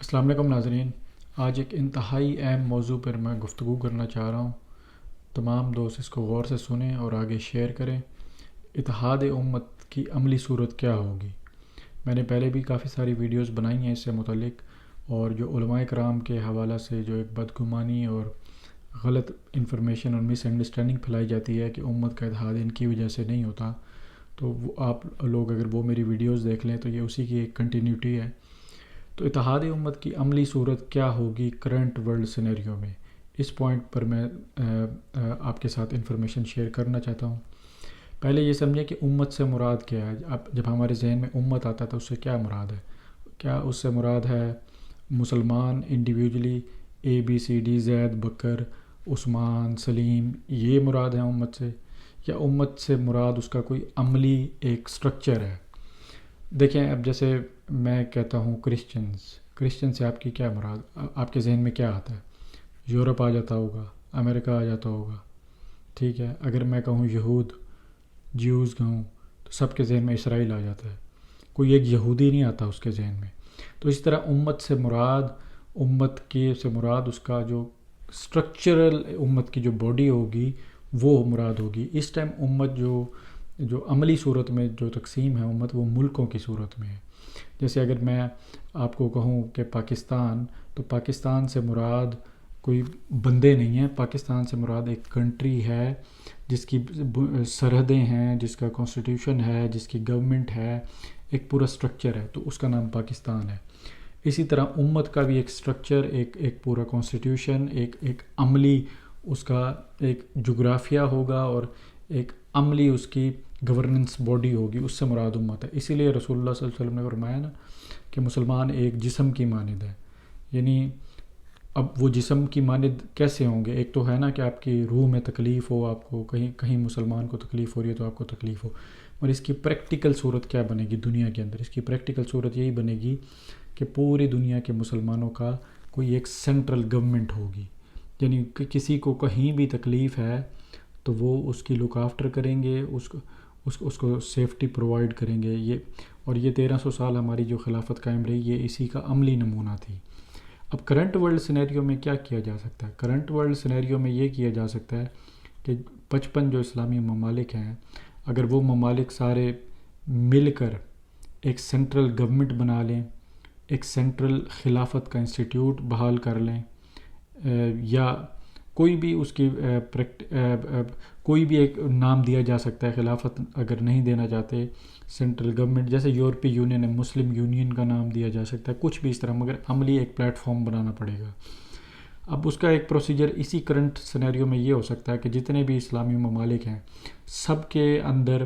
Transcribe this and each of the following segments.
السلام علیکم ناظرین، آج ایک انتہائی اہم موضوع پر میں گفتگو کرنا چاہ رہا ہوں۔ تمام دوست اس کو غور سے سنیں اور آگے شیئر کریں۔ اتحاد امت کی عملی صورت کیا ہوگی؟ میں نے پہلے بھی کافی ساری ویڈیوز بنائی ہیں اس سے متعلق، اور جو علماء کرام کے حوالہ سے جو ایک بدگمانی اور غلط انفارمیشن اور مس انڈرسٹینڈنگ پھیلائی جاتی ہے کہ امت کا اتحاد ان کی وجہ سے نہیں ہوتا، تو وہ آپ لوگ اگر وہ میری ویڈیوز دیکھ لیں تو یہ اسی کی ایک کنٹینیوٹی ہے۔ تو اتحاد امت کی عملی صورت کیا ہوگی کرنٹ ورلڈ سینیریو میں، اس پوائنٹ پر میں آپ کے ساتھ انفارمیشن شیئر کرنا چاہتا ہوں۔ پہلے یہ سمجھیں کہ امت سے مراد کیا ہے۔ اب جب ہمارے ذہن میں امت آتا ہے تو اس سے کیا مراد ہے؟ کیا اس سے مراد ہے مسلمان انڈیویجولی ABCD زید بکر عثمان سلیم، یہ مراد ہے امت سے؟ یا امت سے مراد اس کا کوئی عملی ایک سٹرکچر ہے؟ دیکھیں، اب جیسے میں کہتا ہوں کرسچن سے آپ کی کیا مراد، آپ کے ذہن میں کیا آتا ہے؟ یورپ آ جاتا ہوگا، امریکہ آ جاتا ہوگا، ٹھیک ہے۔ اگر میں کہوں یہود، جیوز کہوں، تو سب کے ذہن میں اسرائیل آ جاتا ہے، کوئی ایک یہودی نہیں آتا اس کے ذہن میں۔ تو اس طرح امت سے مراد اس کا جو سٹرکچرل امت کی جو باڈی ہوگی وہ مراد ہوگی۔ اس ٹائم امت جو عملی صورت میں جو تقسیم ہے امت، وہ ملکوں کی صورت میں ہے۔ جیسے اگر میں آپ کو کہوں کہ پاکستان، تو پاکستان سے مراد کوئی بندے نہیں ہیں، پاکستان سے مراد ایک کنٹری ہے جس کی سرحدیں ہیں، جس کا کانسٹیٹیوشن ہے، جس کی گورنمنٹ ہے، ایک پورا سٹرکچر ہے، تو اس کا نام پاکستان ہے۔ اسی طرح امت کا بھی ایک سٹرکچر، ایک پورا کانسٹیٹیوشن، ایک عملی اس کا ایک جغرافیہ ہوگا، اور ایک عملی اس کی گورننس باڈی ہوگی، اس سے مراد امت ہے۔ اسی لیے رسول اللہ صلی اللہ علیہ وسلم نے فرمایا نا کہ مسلمان ایک جسم کی مانند ہے۔ یعنی اب وہ جسم کی مانند کیسے ہوں گے؟ ایک تو ہے نا کہ آپ کی روح میں تکلیف ہو، آپ کو کہیں مسلمان کو تکلیف ہو رہی ہے تو آپ کو تکلیف ہو، اور اس کی پریکٹیکل صورت کیا بنے گی دنیا کے اندر؟ اس کی پریکٹیکل صورت یہی بنے گی کہ پوری دنیا کے مسلمانوں کا کوئی ایک سینٹرل گورنمنٹ ہوگی، یعنی کہ کسی کو کہیں بھی تکلیف ہے تو وہ اس کی لک آفٹر کریں گے، اس کو سیفٹی پرووائڈ کریں گے۔ اور یہ 1300 سال ہماری جو خلافت قائم رہی، یہ اسی کا عملی نمونہ تھی۔ اب کرنٹ ورلڈ سینیریو میں کیا کیا جا سکتا ہے؟ کرنٹ ورلڈ سینیریو میں یہ کیا جا سکتا ہے کہ 55 جو اسلامی ممالک ہیں، اگر وہ ممالک سارے مل کر ایک سینٹرل گورنمنٹ بنا لیں، ایک سینٹرل خلافت کا انسٹیٹیوٹ بحال کر لیں، یا کوئی بھی اس کی کوئی بھی ایک نام دیا جا سکتا ہے، خلافت اگر نہیں دینا چاہتے سینٹرل گورنمنٹ، جیسے یورپی یونین ہے، مسلم یونین کا نام دیا جا سکتا ہے، کچھ بھی اس طرح، مگر عملی ایک پلیٹ فارم بنانا پڑے گا۔ اب اس کا ایک پروسیجر اسی کرنٹ سینیریو میں یہ ہو سکتا ہے کہ جتنے بھی اسلامی ممالک ہیں سب کے اندر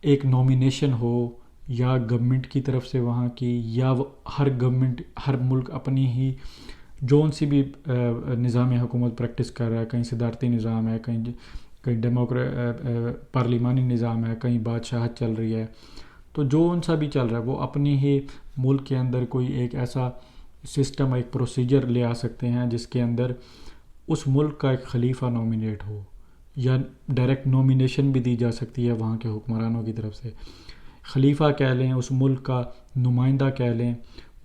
ایک نومینیشن ہو، یا گورنمنٹ کی طرف سے وہاں کی، یا ہر ملک اپنی ہی جون سی بھی نظام حکومت پریکٹس کر رہا ہے، کہیں صدارتی نظام ہے، کہیں پارلیمانی نظام ہے، کہیں بادشاہت چل رہی ہے، تو جون سا بھی چل رہا ہے وہ اپنی ہی ملک کے اندر کوئی ایک ایسا سسٹم، ایک پروسیجر لے آ سکتے ہیں جس کے اندر اس ملک کا ایک خلیفہ نومینیٹ ہو، یا ڈائریکٹ نومینیشن بھی دی جا سکتی ہے وہاں کے حکمرانوں کی طرف سے۔ خلیفہ کہہ لیں، اس ملک کا نمائندہ کہہ لیں،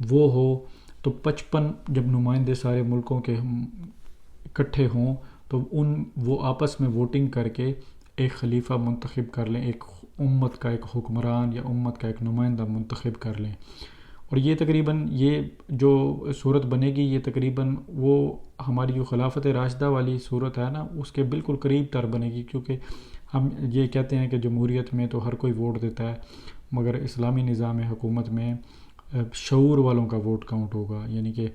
وہ ہو، تو 55 جب نمائندے سارے ملکوں کے اکٹھے ہوں تو وہ آپس میں ووٹنگ کر کے ایک خلیفہ منتخب کر لیں، ایک امت کا ایک حکمران یا امت کا ایک نمائندہ منتخب کر لیں۔ اور یہ تقریباً یہ جو صورت بنے گی، یہ تقریباً وہ ہماری جو خلافت راشدہ والی صورت ہے نا، اس کے بالکل قریب تر بنے گی، کیونکہ ہم یہ کہتے ہیں کہ جمہوریت میں تو ہر کوئی ووٹ دیتا ہے، مگر اسلامی نظام حکومت میں شعور والوں کا ووٹ کاؤنٹ ہوگا، یعنی کہ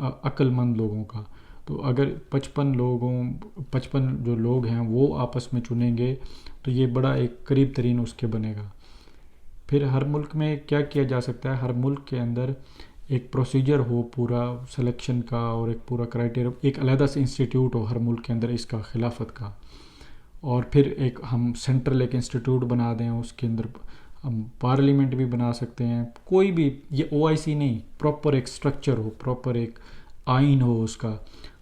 عقل مند لوگوں کا۔ تو اگر 55 جو لوگ ہیں وہ آپس میں چنیں گے تو یہ بڑا ایک قریب ترین اس کے بنے گا۔ پھر ہر ملک میں کیا کیا جا سکتا ہے؟ ہر ملک کے اندر ایک پروسیجر ہو پورا سلیکشن کا، اور ایک پورا کرائٹیریا، ایک علیحدہ سے انسٹیٹیوٹ ہو ہر ملک کے اندر اس کا، خلافت کا۔ اور پھر ایک ہم سینٹرل ایک انسٹیٹیوٹ بنا دیں، اس کے اندر ہم پارلیمنٹ بھی بنا سکتے ہیں، کوئی بھی، یہ OIC نہیں، پراپر ایک سٹرکچر ہو، پراپر ایک آئین ہو اس کا،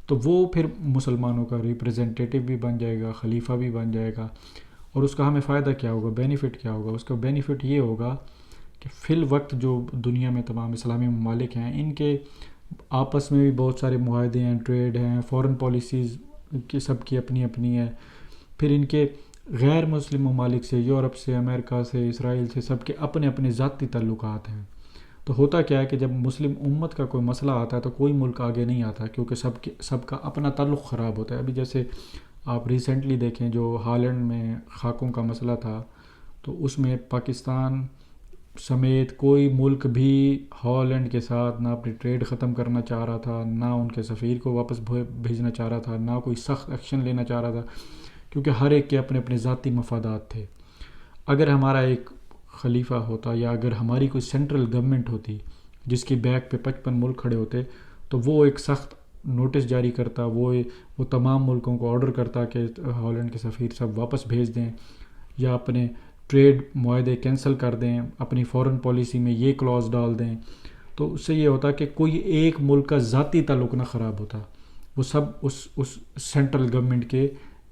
تو وہ پھر مسلمانوں کا ریپریزنٹیٹیو بھی بن جائے گا، خلیفہ بھی بن جائے گا۔ اور اس کا ہمیں فائدہ کیا ہوگا، بینیفٹ کیا ہوگا؟ اس کا بینیفٹ یہ ہوگا کہ فی الوقت جو دنیا میں تمام اسلامی ممالک ہیں ان کے آپس میں بھی بہت سارے معاہدے ہیں، ٹریڈ ہیں، فورن پالیسیز کی سب کی اپنی اپنی ہے. پھر ان کے غیر مسلم ممالک سے، یورپ سے، امریکہ سے، اسرائیل سے، سب کے اپنے اپنے ذاتی تعلقات ہیں. تو ہوتا کیا ہے کہ جب مسلم امت کا کوئی مسئلہ آتا ہے تو کوئی ملک آگے نہیں آتا، کیونکہ سب کا اپنا تعلق خراب ہوتا ہے. ابھی جیسے آپ ریسنٹلی دیکھیں جو ہالینڈ میں خاکوں کا مسئلہ تھا، تو اس میں پاکستان سمیت کوئی ملک بھی ہالینڈ کے ساتھ نہ اپنی ٹریڈ ختم کرنا چاہ رہا تھا، نہ ان کے سفیر کو واپس بھیجنا چاہ رہا تھا، نہ کوئی سخت ایکشن لینا چاہ رہا تھا، کیونکہ ہر ایک کے اپنے اپنے ذاتی مفادات تھے. اگر ہمارا ایک خلیفہ ہوتا یا اگر ہماری کوئی سینٹرل گورنمنٹ ہوتی جس کی بیک پہ 55 ملک کھڑے ہوتے، تو وہ ایک سخت نوٹس جاری کرتا، وہ تمام ملکوں کو آرڈر کرتا کہ ہالینڈ کے سفیر سب واپس بھیج دیں یا اپنے ٹریڈ معاہدے کینسل کر دیں، اپنی فورن پالیسی میں یہ کلاز ڈال دیں. تو اس سے یہ ہوتا کہ کوئی ایک ملک کا ذاتی تعلق نہ خراب ہوتا، وہ سب اس سینٹرل گورنمنٹ کے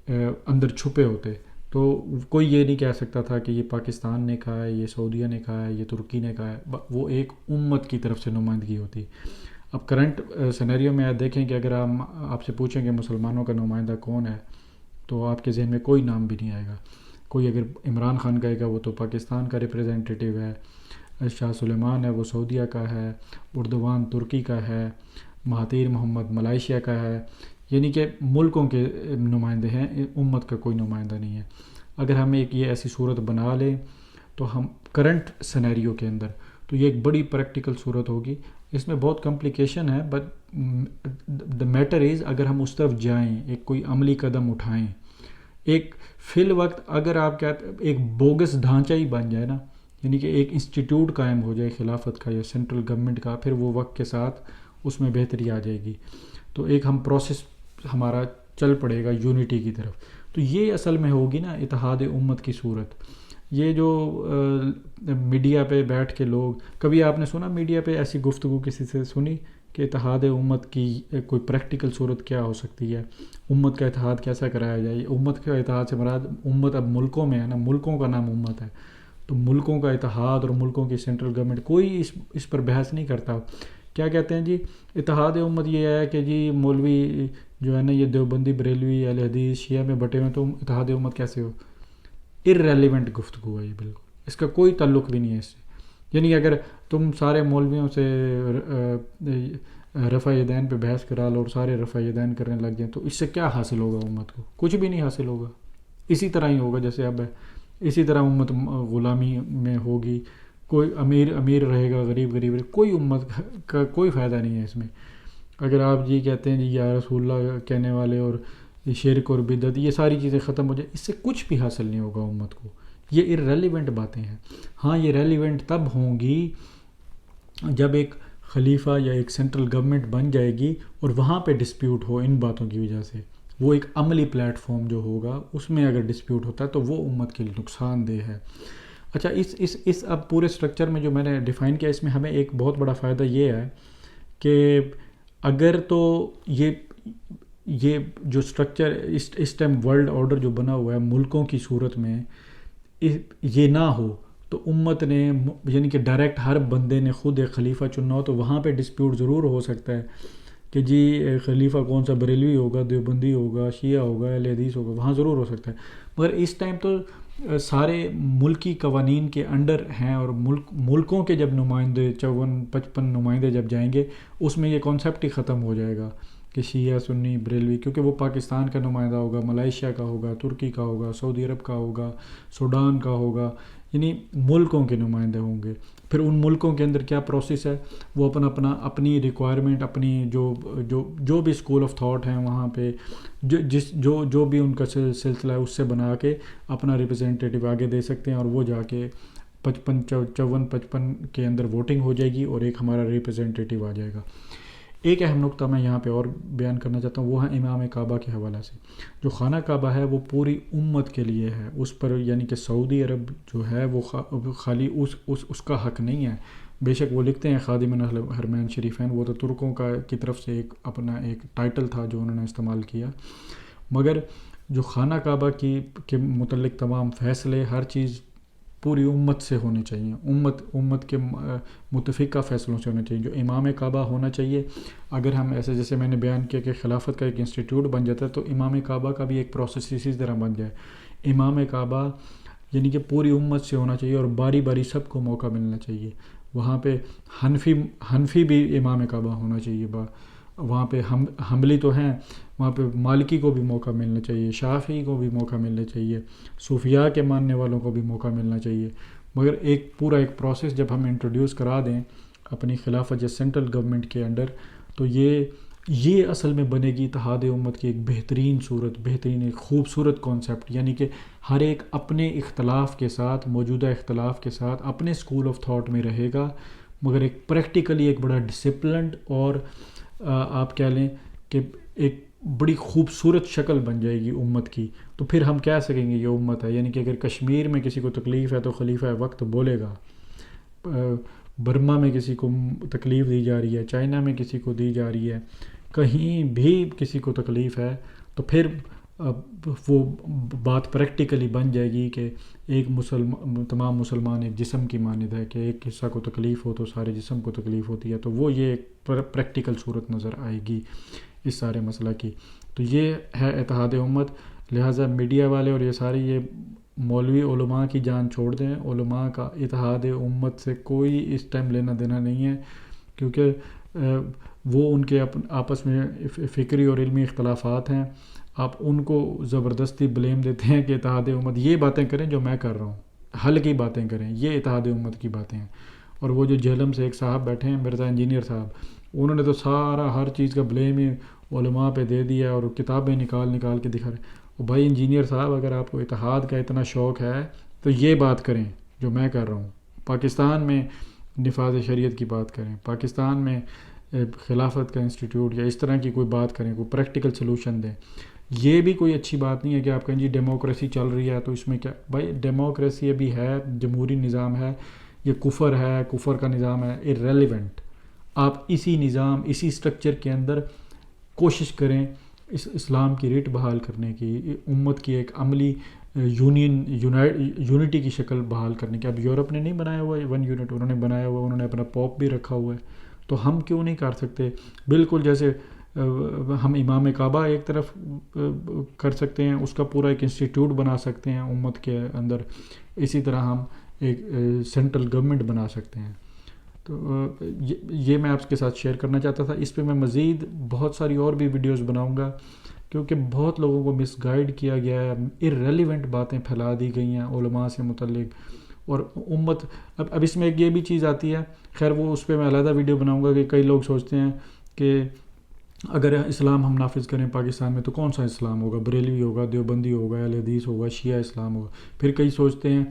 اندر چھپے ہوتے. تو کوئی یہ نہیں کہہ سکتا تھا کہ یہ پاکستان نے کہا ہے، یہ سعودیہ نے کہا ہے، یہ ترکی نے کہا ہے. وہ ایک امت کی طرف سے نمائندگی ہوتی. اب کرنٹ سینیریو میں آپ دیکھیں کہ اگر ہم آپ سے پوچھیں کہ مسلمانوں کا نمائندہ کون ہے، تو آپ کے ذہن میں کوئی نام بھی نہیں آئے گا. کوئی اگر عمران خان کہے گا وہ تو پاکستان کا ریپریزنٹیٹیو ہے، شاہ سلیمان ہے وہ سعودیہ کا ہے، اردوان ترکی کا ہے، مہاتیر محمد ملائیشیا کا ہے. یعنی کہ ملکوں کے نمائندے ہیں، امت کا کوئی نمائندہ نہیں ہے. اگر ہم ایک یہ ایسی صورت بنا لیں تو ہم کرنٹ سینیریو کے اندر، تو یہ ایک بڑی پریکٹیکل صورت ہوگی. اس میں بہت کمپلیکیشن ہے، بٹ دا میٹر از اگر ہم اس طرف جائیں، ایک کوئی عملی قدم اٹھائیں، ایک فی الوقت اگر آپ کہتے ایک بوگس ڈھانچہ ہی بن جائے نا، یعنی کہ ایک انسٹیٹیوٹ قائم ہو جائے خلافت کا یا سینٹرل گورنمنٹ کا، پھر وہ وقت کے ساتھ اس میں بہتری آ جائے گی. تو ایک ہم پروسیس ہمارا چل پڑے گا یونٹی کی طرف. تو یہ اصل میں ہوگی نا اتحاد امت کی صورت. یہ جو میڈیا پہ بیٹھ کے لوگ، کبھی آپ نے سنا میڈیا پہ ایسی گفتگو کسی سے سنی کہ اتحاد امت کی کوئی پریکٹیکل صورت کیا ہو سکتی ہے، امت کا اتحاد کیسا کرایا جائے؟ امت کا اتحاد سے مراد امت اب ملکوں میں ہے نا، ملکوں کا نام امت ہے. تو ملکوں کا اتحاد اور ملکوں کی سینٹرل گورنمنٹ، کوئی اس پر بحث نہیں کرتا. کیا کہتے ہیں جی اتحاد امت یہ ہے کہ جی مولوی جو ہے نا یہ دیوبندی، بریلوی، اہل حدیث، شیعہ میں بٹے ہوئے، تو اتحاد امت کیسے ہو؟ ارریلیونٹ گفتگو ہے یہ، بالکل اس کا کوئی تعلق بھی نہیں ہے اس سے. یعنی اگر تم سارے مولویوں سے رفع یدین پہ بحث کرا لو اور سارے رفع یدین کرنے لگ جائیں، تو اس سے کیا حاصل ہوگا امت کو؟ کچھ بھی نہیں حاصل ہوگا. اسی طرح ہی ہوگا جیسے اب ہے، اسی طرح امت غلامی میں ہوگی. کوئی امیر رہے گا، غریب رہے گا. کوئی امت کا کوئی فائدہ نہیں ہے اس میں. اگر آپ جی کہتے ہیں جی یا رسول اللہ کہنے والے اور شرک اور بدعت، یہ ساری چیزیں ختم ہو جائیں، اس سے کچھ بھی حاصل نہیں ہوگا امت کو. یہ ارریلیونٹ باتیں ہیں. ہاں یہ ریلیونٹ تب ہوں گی جب ایک خلیفہ یا ایک سینٹرل گورنمنٹ بن جائے گی اور وہاں پہ ڈسپیوٹ ہو ان باتوں کی وجہ سے. وہ ایک عملی پلیٹ فارم جو ہوگا اس میں اگر ڈسپیوٹ ہوتا ہے تو وہ امت کے لیے نقصان دہ ہے. اچھا اس اب پورے سٹرکچر میں جو میں نے ڈیفائن کیا، اس میں ہمیں ایک بہت بڑا فائدہ یہ ہے کہ اگر تو یہ جو سٹرکچر اس ٹائم ورلڈ آرڈر جو بنا ہوا ہے ملکوں کی صورت میں، یہ نہ ہو تو امت نے یعنی کہ ڈائریکٹ ہر بندے نے خود ایک خلیفہ چننا ہو، تو وہاں پہ ڈسپیوٹ ضرور ہو سکتا ہے کہ جی خلیفہ کون سا، بریلوی ہوگا، دیوبندی ہوگا، شیعہ ہوگا، اہل حدیث ہوگا، وہاں ضرور ہو سکتا ہے. مگر اس ٹائم تو سارے ملکی قوانین کے انڈر ہیں، اور ملکوں کے جب نمائندے 54-55 نمائندے جب جائیں گے، اس میں یہ کانسیپٹ ہی ختم ہو جائے گا کہ شیعہ، سنی، بریلوی، کیونکہ وہ پاکستان کا نمائندہ ہوگا، ملائیشیا کا ہوگا، ترکی کا ہوگا، سعودی عرب کا ہوگا، سوڈان کا ہوگا. یعنی ملکوں کے نمائندے ہوں گے. پھر ان ملکوں کے اندر کیا پروسیس ہے، وہ اپنی ریکوائرمنٹ، اپنی جو بھی اسکول آف تھاٹ ہیں وہاں پہ جو بھی ان کا سلسلہ ہے اس سے بنا کے اپنا ریپرزینٹیٹیو آگے دے سکتے ہیں، اور وہ جا کے 55 کے اندر ووٹنگ ہو جائے گی اور ایک ہمارا ریپرزینٹیٹیو آ جائے گا. ایک اہم نقطہ میں یہاں پہ اور بیان کرنا چاہتا ہوں، وہ ہے امام کعبہ کے حوالہ سے. جو خانہ کعبہ ہے وہ پوری امت کے لیے ہے. اس پر یعنی کہ سعودی عرب جو ہے وہ خالی اس کا حق نہیں ہے. بے شک وہ لکھتے ہیں خادم الحرمین شریفین، وہ تو ترکوں کی طرف سے اپنا ایک ٹائٹل تھا جو انہوں نے استعمال کیا. مگر جو خانہ کعبہ کے متعلق تمام فیصلے، ہر چیز پوری امت سے ہونے چاہیے، امت کے متفقہ فیصلوں سے ہونے چاہیے. جو امام کعبہ ہونا چاہیے، اگر ہم ایسے جیسے میں نے بیان کیا کہ خلافت کا ایک انسٹیٹیوٹ بن جاتا ہے، تو امام کعبہ کا بھی ایک پروسیس اسی طرح بن جائے. امام کعبہ یعنی کہ پوری امت سے ہونا چاہیے اور باری باری سب کو موقع ملنا چاہیے. وہاں پہ حنفی بھی امام کعبہ ہونا چاہیے، وہاں پہ حنبلی تو ہیں، وہاں پہ مالکی کو بھی موقع ملنا چاہیے، شافعی کو بھی موقع ملنا چاہیے، صوفیاء کے ماننے والوں کو بھی موقع ملنا چاہیے. مگر ایک پورا ایک پروسیس جب ہم انٹروڈیوس کرا دیں اپنی خلافت یا سینٹرل گورنمنٹ کے انڈر، تو یہ اصل میں بنے گی اتحاد امت کی ایک بہترین صورت، بہترین ایک خوبصورت کانسیپٹ. یعنی کہ ہر ایک اپنے اختلاف کے ساتھ، موجودہ اختلاف کے ساتھ اپنے اسکول آف تھاٹ میں رہے گا، مگر ایک پریکٹیکلی ایک بڑا ڈسپلنڈ اور آپ کہہ لیں کہ ایک بڑی خوبصورت شکل بن جائے گی امت کی. تو پھر ہم کہہ سکیں گے یہ امت ہے. یعنی کہ اگر کشمیر میں کسی کو تکلیف ہے تو خلیفہ وقت بولے گا، برما میں کسی کو تکلیف دی جا رہی ہے، چائنا میں کسی کو دی جا رہی ہے، کہیں بھی کسی کو تکلیف ہے، تو پھر وہ بات پریکٹیکلی بن جائے گی کہ ایک تمام مسلمان ایک جسم کی مانند ہے، کہ ایک حصہ کو تکلیف ہو تو سارے جسم کو تکلیف ہوتی ہے. تو وہ یہ ایک پریکٹیکل صورت نظر آئے گی اس سارے مسئلہ کی. تو یہ ہے اتحاد امت. لہٰذا میڈیا والے اور یہ سارے یہ مولوی علماء کی جان چھوڑ دیں. علماء کا اتحاد امت سے کوئی اس ٹائم لینا دینا نہیں ہے، کیونکہ وہ ان کے آپس میں فکری اور علمی اختلافات ہیں. آپ ان کو زبردستی بلیم دیتے ہیں کہ اتحاد امت، یہ باتیں کریں جو میں کر رہا ہوں، حل کی باتیں کریں، یہ اتحاد امت کی باتیں ہیں. اور وہ جو جہلم سے ایک صاحب بیٹھے ہیں، مرزا انجینئر صاحب، انہوں نے تو سارا ہر چیز کا بلیم ہی علماء پہ دے دیا اور کتابیں نکال کے دکھا رہے. بھائی انجینئر صاحب، اگر آپ کو اتحاد کا اتنا شوق ہے تو یہ بات کریں جو میں کر رہا ہوں. پاکستان میں نفاذ شریعت کی بات کریں، پاکستان میں خلافت کا انسٹیٹیوٹ یا اس طرح کی کوئی بات کریں، کوئی پریکٹیکل سلوشن دیں. یہ بھی کوئی اچھی بات نہیں ہے کہ آپ کہیں جی ڈیموکریسی چل رہی ہے تو اس میں کیا. بھائی ڈیموکریسی ابھی ہے، جمہوری نظام ہے، یہ کفر ہے، کفر کا نظام ہے، irrelevant. آپ اسی نظام، اسی اسٹرکچر کے اندر کوشش کریں اس اسلام کی ریٹ بحال کرنے کی، امت کی ایک عملی یونٹی کی شکل بحال کرنے کی. اب یورپ نے نہیں بنایا ہوا ہے 1 یونٹ، انہوں نے بنایا ہوا ہے، انہوں نے اپنا پوپ بھی رکھا ہوا ہے. تو ہم کیوں نہیں کر سکتے؟ بالکل جیسے ہم امام کعبہ ایک طرف کر سکتے ہیں، اس کا پورا ایک انسٹیٹیوٹ بنا سکتے ہیں امت کے اندر، اسی طرح ہم ایک سینٹرل گورنمنٹ بنا سکتے ہیں. تو یہ میں آپ کے ساتھ شیئر کرنا چاہتا تھا. اس پہ میں مزید بہت ساری اور بھی ویڈیوز بناؤں گا، کیونکہ بہت لوگوں کو مس گائیڈ کیا گیا ہے، irrelevant باتیں پھیلا دی گئی ہیں علماء سے متعلق. اور امت اب اس میں ایک یہ بھی چیز آتی ہے، خیر وہ اس پہ میں علیحدہ ویڈیو بناؤں گا، کہ کئی لوگ سوچتے ہیں کہ اگر اسلام ہم نافذ کریں پاکستان میں تو کون سا اسلام ہوگا؟ بریلوی ہوگا، دیوبندی ہوگا، اہل حدیث ہوگا، شیعہ اسلام ہوگا. پھر کئی سوچتے ہیں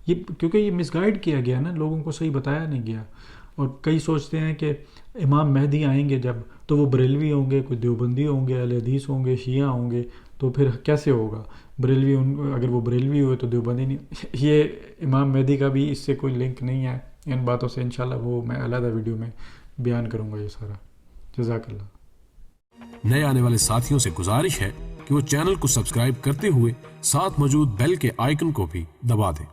کیونکہ یہ مس گائیڈ کیا گیا نا، لوگوں کو صحیح بتایا نہیں گیا. اور کئی سوچتے ہیں کہ امام مہدی آئیں گے جب تو وہ بریلوی ہوں گے، کوئی دیوبندی ہوں گے، اہل حدیث ہوں گے، شیعہ ہوں گے، تو پھر کیسے ہوگا؟ بریلوی اگر وہ بریلوی ہوئے تو دیوبندی نہیں. یہ امام مہدی کا بھی اس سے کوئی لنک نہیں ہے. ان باتوں سے انشاءاللہ وہ میں علیحدہ ویڈیو میں بیان کروں گا یہ سارا. جزاک اللہ. نئے آنے والے ساتھیوں سے گزارش ہے کہ وہ چینل کو سبسکرائب کرتے ہوئے ساتھ موجود بیل کے آئیکن کو بھی دبا دیں.